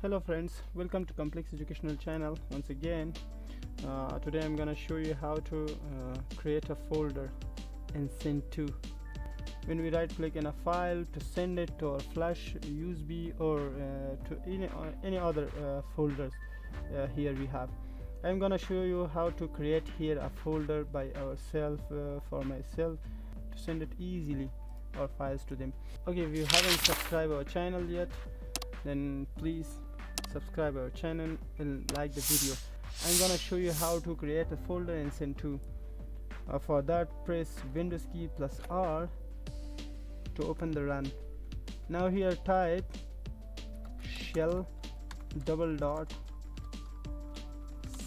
Hello friends, welcome to Complex Educational Channel once again. Today I'm gonna show you how to create a folder and send to. When we right click in a file to send it to our flash USB or to any other folders, here we have. I'm gonna show you how to create here a folder by ourselves for myself to send it easily our files to them. Okay, if you haven't subscribed our channel yet, then please subscribe our channel and like the video. I'm gonna show you how to create a folder and send to. For that, press Windows key plus R to open the run. Now here type shell _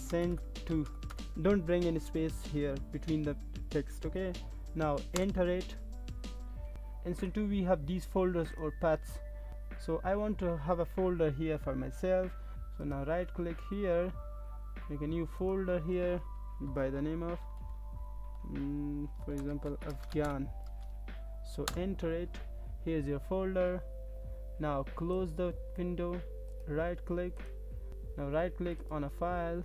send to. Don't bring any space here between the text. Okay, now enter it. In send to we have these folders or paths. So I want to have a folder here for myself, so now right click here, make a new folder here by the name of for example Afghan. So enter it. Here's your folder. Now close the window, right click, now right click on a file,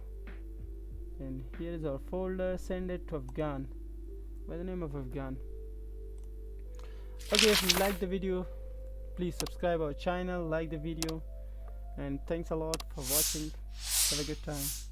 and here is our folder. Send it to Afghan by the name of Afghan. Okay, if you like the video, please subscribe our channel, like the video, and thanks a lot for watching. Have a good time.